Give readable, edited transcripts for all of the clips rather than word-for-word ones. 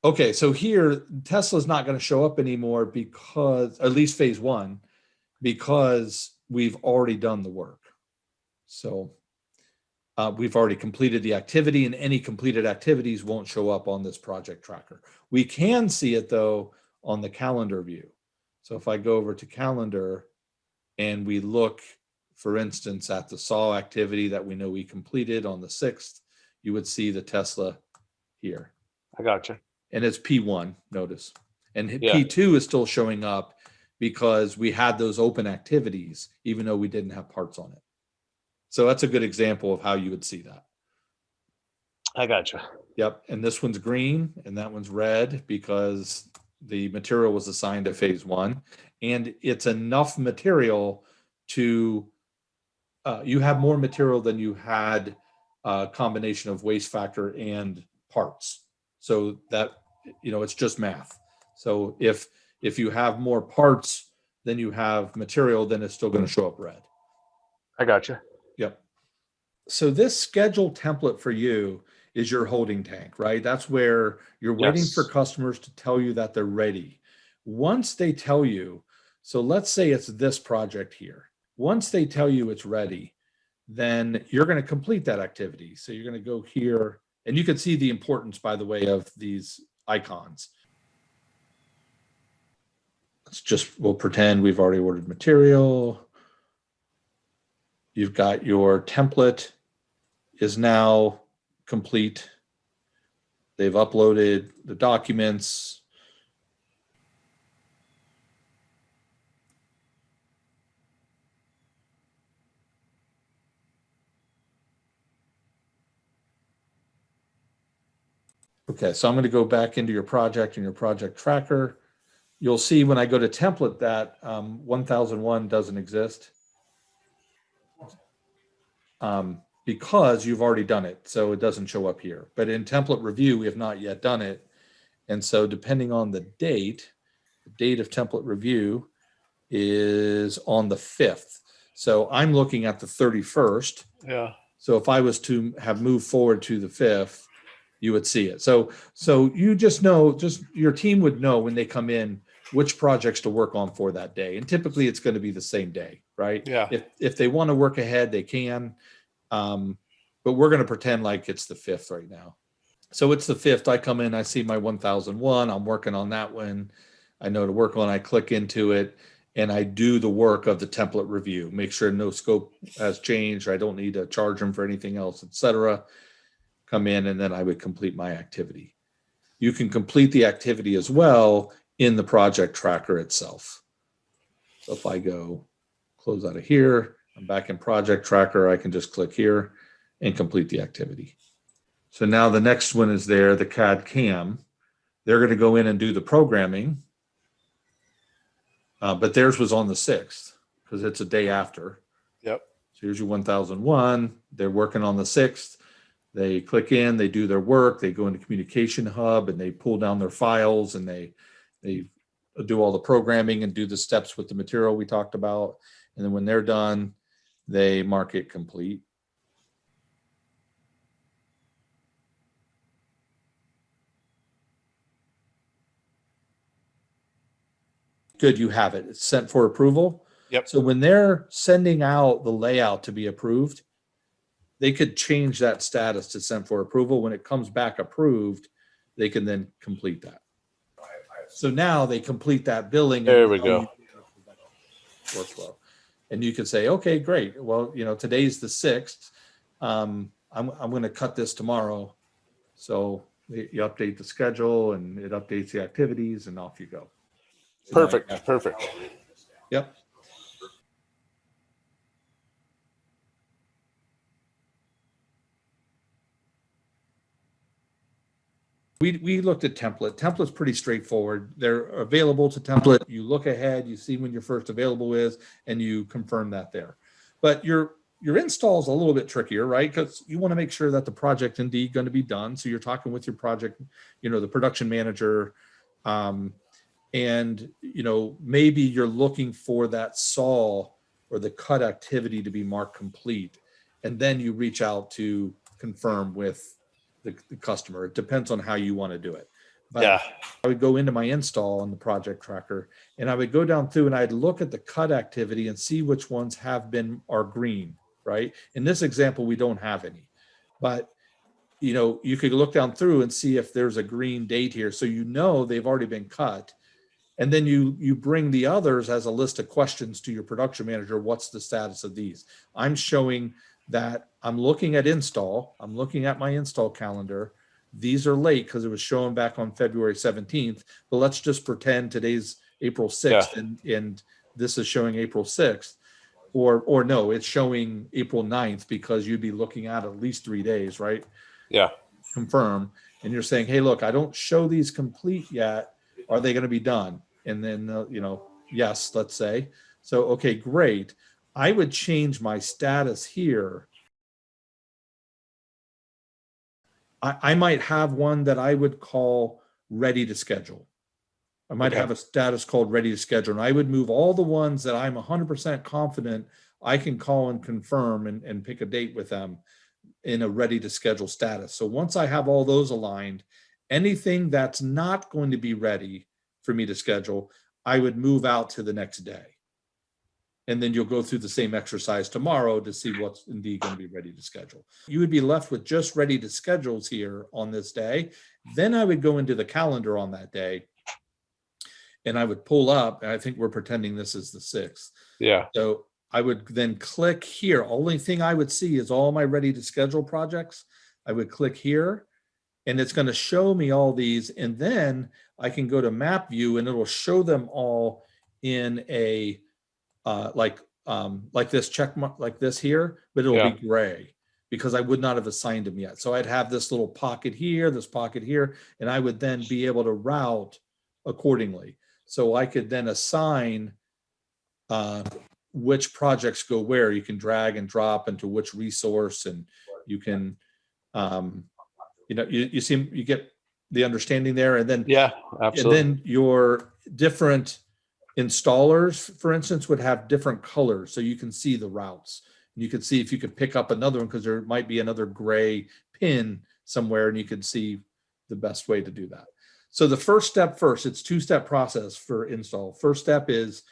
Okay, so here Tesla's not going to show up anymore because, at least phase one, because we've already done the work. So we've already completed the activity, and any completed activities won't show up on this project tracker. We can see it though on the calendar view. So if I go over to calendar and we look, for instance, at the saw activity that we know we completed on the 6th, you would see the Tesla here. I gotcha. And it's P1, notice. And Yeah. P2 is still showing up because we had those open activities, even though we didn't have parts on it. So that's a good example of how you would see that. I gotcha. Yep. And this one's green and that one's red because the material was assigned to phase one. And it's enough material to, you have more material than you had a combination of waste factor and parts. So that, it's just math. So if you have more parts than you have material, then it's still going to show up red. I gotcha. Yep. So this schedule template for you is your holding tank, right? That's where you're waiting for customers to tell you that they're ready. Once they tell you, so let's say it's this project here. Once they tell you it's ready, then you're going to complete that activity. So you're going to go here, and you can see the importance, by the way, of these icons. We'll pretend we've already ordered material. You've got your template is now complete. They've uploaded the documents. Okay, so I'm going to go back into your project and your project tracker. You'll see when I go to template that 1001 doesn't exist because you've already done it. So it doesn't show up here. But in template review, we have not yet done it. And so depending on the date of template review is on the 5th. So I'm looking at the 31st. Yeah. So if I was to have moved forward to the 5th, you would see it. So you just know, your team would know when they come in which projects to work on for that day. And typically it's going to be the same day, right? Yeah. If they want to work ahead, they can. But we're going to pretend like it's the 5th right now. So it's the 5th. I come in, I see my 1001. I'm working on that one. I know to work on, I click into it and I do the work of the template review, make sure no scope has changed. Or I don't need to charge them for anything else, etc. Come in and then I would complete my activity. You can complete the activity as well in the project tracker itself. So if I go close out of here, I'm back in project tracker, I can just click here and complete the activity. So now the next one is there, the CAD CAM. They're going to go in and do the programming. But theirs was on the 6th because it's a day after. Yep. So here's your 1001. They're working on the 6th. They click in, they do their work, they go into Communication Hub and they pull down their files and they do all the programming and do the steps with the material we talked about. And then when they're done, they mark it complete. Good, you have it. It's sent for approval. Yep. So when they're sending out the layout to be approved, they could change that status to sent for approval. When it comes back approved, they can then complete that. So now they complete that billing. There we go. Workflow. And you can say, okay, great. Well, today's the 6th. I'm going to cut this tomorrow. So you update the schedule and it updates the activities and off you go. So Perfect. Perfect. Yep. We looked at template. Template's pretty straightforward. They're available to template. You look ahead, you see when your first available is, and you confirm that there. But your install is a little bit trickier, right? Because you want to make sure that the project indeed going to be done. So you're talking with your project, the production manager, and maybe you're looking for that saw or the cut activity to be marked complete, and then you reach out to confirm with the customer. It depends on how you want to do it. But Yeah. I would go into my install on the project tracker and I would go down through and I'd look at the cut activity and see which ones are green, right? In this example, we don't have any, but you could look down through and see if there's a green date here. So they've already been cut. And then you bring the others as a list of questions to your production manager. What's the status of these? I'm showing that I'm looking at install. I'm looking at my install calendar. These are late because it was showing back on February 17th, but let's just pretend today's April 6th and this is showing April 6th. Or no, it's showing April 9th because you'd be looking at least 3 days, right? Yeah. Confirm. And you're saying, hey, look, I don't show these complete yet. Are they going to be done? And then, yes, let's say. So, okay, great. I would change my status here. I might have one that I would call ready to schedule. I might have a status called ready to schedule. And I would move all the ones that I'm 100% confident I can call and confirm and pick a date with them in a ready to schedule status. So once I have all those aligned, anything that's not going to be ready for me to schedule, I would move out to the next day. And then you'll go through the same exercise tomorrow to see what's indeed going to be ready to schedule. You would be left with just ready to schedules here on this day. Then I would go into the calendar on that day and I would pull up, and I think we're pretending this is the 6th. Yeah. So I would then click here. Only thing I would see is all my ready to schedule projects. I would click here and it's going to show me all these. And then I can go to map view and it will show them all in a, like this check mark, like this here, but it'll be gray because I would not have assigned them yet. So I'd have this little pocket here, this pocket here, and I would then be able to route accordingly. So I could then assign which projects go where. You can drag and drop into which resource, and you can, you get the understanding there. And then, absolutely. And then your different installers, for instance, would have different colors. So you can see the routes. And you could see if you could pick up another one because there might be another gray pin somewhere and you could see the best way to do that. So the first step it's 2-step process for install. First step is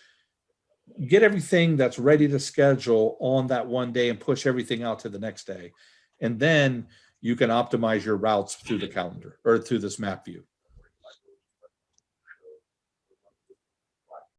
get everything that's ready to schedule on that one day and push everything out to the next day. And then you can optimize your routes through the calendar or through this map view.